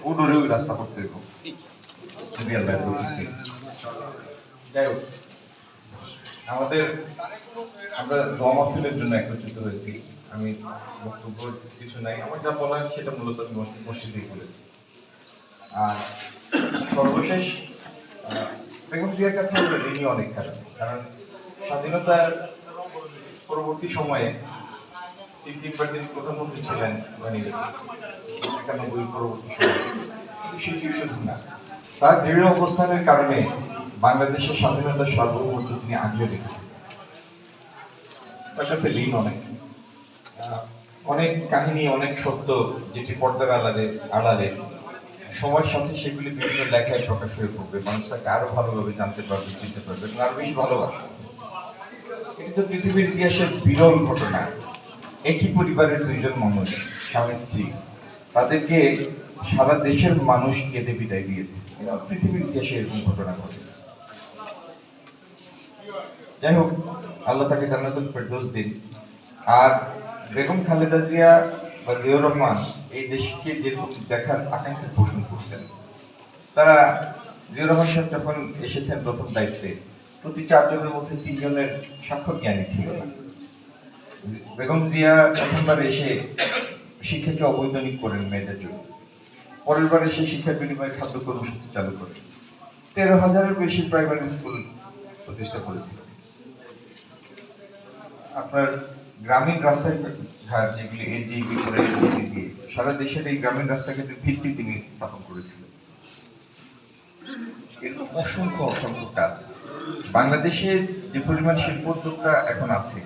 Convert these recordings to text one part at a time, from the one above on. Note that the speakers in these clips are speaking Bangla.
ও ডরেও রাস্তা করতে হইব যদি আল্লাহ যাই হোক আমাদের আমরা দোয়া মাহফিলের জন্য একত্রিত হয়েছি। আমি বক্তব্য কিছু নাই, আমার যা বলার সেটা মূলত আমি মসজিদেই বলেছি। আর সর্বশেষ বেগম জিয়ার কাছে আমরা ঋণী অনেক কারণ স্বাধীনতার পরবর্তী সময়ে তিনবার তিনি প্রধানমন্ত্রী ছিলেন, মানে 91 পরবর্তী সময়ে সেটিও শুধু না, তার দৃঢ় অবস্থানের কারণে বাংলাদেশের স্বাধীনতার সার্বভৌমত্ব তিনি আগলে রেখেছেন। তার কাছে ঋণ অনেক অনেক কাহিনী, অনেক সত্য যেটি পর্দার আড়ালে আড়ালে সময়ের সাথে সেগুলি বিভিন্ন লেখায় প্রকাশ হয়ে পড়বে, মানুষ তাকে আরো ভালোভাবে জানতে পারবে, চিনতে পারবে এবং আরো বেশি ভালোবাসবে। এটি তো পৃথিবীর ইতিহাসের বিরল ঘটনা। একই পরিবারের দুইজন মানুষ, স্বামী স্ত্রী, তাদেরকে সারা দেশের মানুষ কেঁদে বিদায় দিয়েছে। এটা পৃথিবীর ইতিহাসে এরকম ঘটনা ঘটে। যাই হোক, আল্লাহ তাকে জান্নাতুল ফেরদৌস দিন। আর বেগম খালেদা জিয়া বা জিয়াউর রহমান এই দেশকে যেরকম দেখার আকাঙ্ক্ষা পোষণ করতেন, তারা জিয়াউর রহমান সাহেব যখন এসেছেন প্রথম দায়িত্বে, প্রতি 4 জনের মধ্যে 3 জনের সাক্ষ্য জ্ঞানী ছিল না। বেগম জিয়া প্রথমবার এসে শিক্ষাকে অবৈতনিক করেন মেয়েদের জন্য, পরের বার এসে শিক্ষার বিনিময়ে খাদ্য কর্মসূচি চালু করেন, 13,000-এর বেশি প্রাইমারি স্কুল প্রতিষ্ঠা করেছিলেন। আপনার গ্রামীণ রাস্তাঘাট যেগুলি এলজিবি করে দিয়ে সারা দেশের এই গ্রামীণ রাস্তাঘাটের ভিত্তি তিনি স্থাপন করেছিলেন। এরকম অসংখ্য অসংখ্য কাজ। বাংলাদেশে যে পরিমাণ শিল্প উদ্যোক্তা এখন আছে,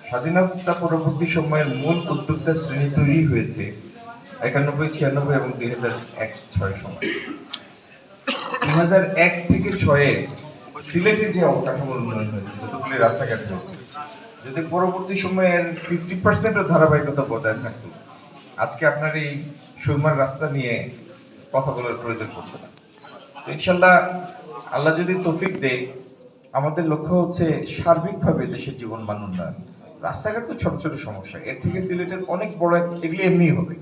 স্বাধীনতা পরবর্তী সময়ের মূল উদ্যোক্তা শ্রেণী তৈরি হয়েছে 91, 96 এবং 2001-06 সময়। 2001 থেকে 6-এ সিলেটের যে অবকাঠামোর উন্নয়ন হয়েছে, যতগুলি রাস্তাঘাট হয়েছে, যদি পরবর্তী সময়ে 50%-ও ধারাবাহিকতা বজায় থাকতো, আজকে আপনার এই সুরমার রাস্তা নিয়ে কথা বলার প্রয়োজন পড়তো না। তো ইনশাল্লাহ আল্লাহ যদি তৌফিক দেয়, আমাদের লক্ষ্য হচ্ছে সার্বিকভাবে দেশের জীবন মান উন্নয়ন। রাস্তাঘাট তো ছোট ছোট সমস্যা, এর থেকে সিলেটের অনেক বড় এগুলি এমনি হবে।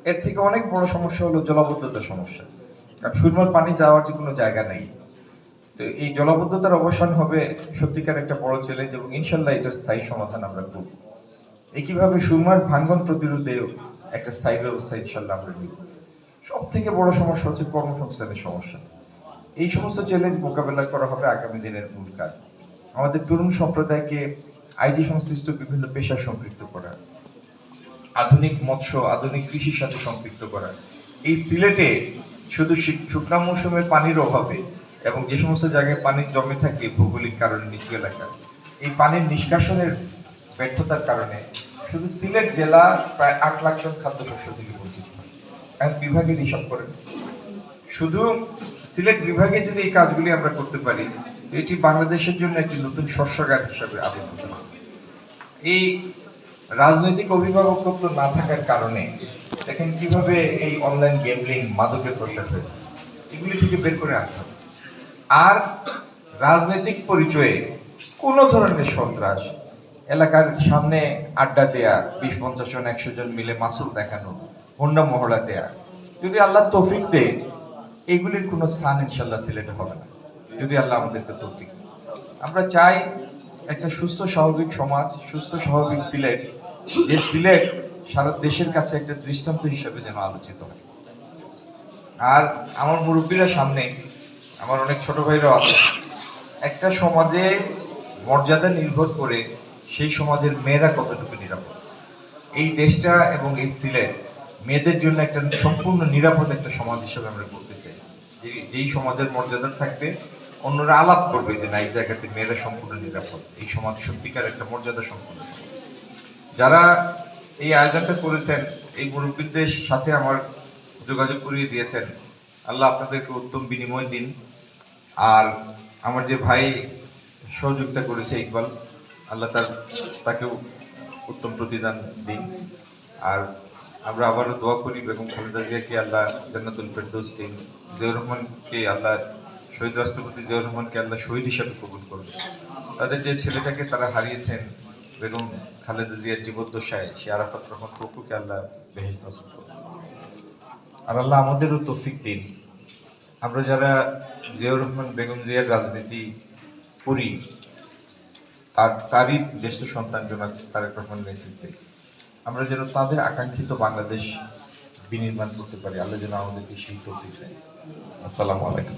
এর থেকে অনেক বড় সমস্যা হলো জলাবদ্ধতার সমস্যা, কারণ সুরমার পানি যাওয়ার যে কোনো জায়গা নেই। তো এই জলাবদ্ধতার অবসান হবে সত্যিকার একটা বড় চ্যালেঞ্জ এবং ইনশাল্লাহ এটার স্থায়ী সমাধান আমরা করব। একইভাবে সুরমার ভাঙ্গন প্রতিরোধেও একটা স্থায়ী ব্যবস্থা ইনশাল্লাহ আমরা নিব। সব থেকে বড় সমস্যা হচ্ছে কর্মসংস্থানের সমস্যা। এই সমস্ত চ্যালেঞ্জ মোকাবেলা করা হবে আগামী দিনের মূল কাজ। আমাদের তরুণ সম্প্রদায়কে আইটি সংশ্লিষ্ট বিভিন্ন পেশা সম্পৃক্ত করা, আধুনিক মৎস্য, আধুনিক কৃষির সাথে সম্পৃক্ত করা। এই সিলেটে শুধু শুকনা মৌসুমে পানির অভাবে এবং যে সমস্ত জায়গায় পানি জমে থাকে ভৌগোলিক কারণে নিচু এলাকা, এই পানির নিষ্কাশনের ব্যর্থতার কারণে শুধু সিলেট জেলা প্রায় 8 লাখ টন খাদ্যশস্য থেকে বঞ্চিত হয়। এখন বিভাগের হিসাব করেন, শুধু সিলেট বিভাগে যদি এই কাজগুলি আমরা করতে পারি, তো এটি বাংলাদেশের জন্য একটি নতুন শস্যাগার হিসাবে আবির্ভূত হবে। এই রাজনৈতিক অভিভাবকত্ব না থাকার কারণে দেখেন কিভাবে এই অনলাইন গেমলিং, মাদকের প্রসার হয়েছে, এগুলি থেকে বের করে আনতে হবে। আর রাজনৈতিক পরিচয়ে কোনো ধরনের সন্ত্রাস, এলাকার সামনে আড্ডা দেয়া, 20-50 জন 100 জন মিলে মাসুল দেখানো, হুন্ডা মহড়া দেয়া, যদি আল্লাহ তৌফিক দেয়, এগুলির কোনো স্থান ইনশাল্লাহ সিলেটে হবে না, যদি আল্লাহ আমাদেরকে তৌফিক। আমরা চাই একটা সুস্থ স্বাভাবিক সমাজ, সুস্থ স্বাভাবিক সিলেট, যে সিলেট সারা দেশের কাছে একটা দৃষ্টান্ত হিসেবে যেন আলোচিত হয়। আর আমার মুরব্বীরা সামনে, আমার অনেক ছোট ভাইরাও আছে। একটা সমাজে মর্যাদা নির্ভর করে সেই সমাজের মেয়েরা কতটুকু নিরাপদ। এই দেশটা এবং এই সিলেট মেয়েদের জন্য একটা সম্পূর্ণ নিরাপদ একটা সমাজ হিসেবে আমরা করতে চাই। যেই সমাজের মর্যাদা থাকবে, অন্যরা আলাপ করবে যে না, এই জায়গাতে মেয়েরা সম্পূর্ণ নিরাপদ, এই সমাজ সত্যিকার একটা মর্যাদা সম্পূর্ণ সমাজ। যারা এই আয়োজনটা করেছেন, এই মুরব্বীদের সাথে আমার যোগাযোগ করিয়ে দিয়েছেন, আল্লাহ আপনাদেরকে উত্তম বিনিময় দিন। আর আমার যে ভাই সহযোগিতা করেছে ইকবাল, আল্লাহ তাকেও উত্তম প্রতিদান দিন। আর আমরা আবারও দোয়া করি বেগম খালেদা জিয়াকে আল্লাহ জান্নাতুল ফেরদৌস দিন, জিয়াউর রহমানকে আল্লাহ, শহীদ রাষ্ট্রপতি জিয়াউর রহমানকে আল্লাহ শহীদ হিসাবে কবুল করবে। তাদের যে ছেলেটাকে তারা হারিয়েছেন বেগম খালেদা জিয়ার জীবদ্দশায়, সে আরাফাত রহমান ককুকে আল্লাহ বেহেশত নসিব করবে। আর আল্লাহ আমাদেরও তৌফিক দিন, আমরা যারা জিয়াউর রহমান বেগম জিয়ার রাজনীতি করি, তারই জ্যেষ্ঠ সন্তান জনাব তারেক রহমানের নেতৃত্বে আমরা যেন তাদের আকাঙ্ক্ষিত বাংলাদেশ বিনির্মাণ করতে পারি। আল্লাহ যেন আমাদেরকে সেই তৌফিক দেন। আসসালামু আলাইকুম।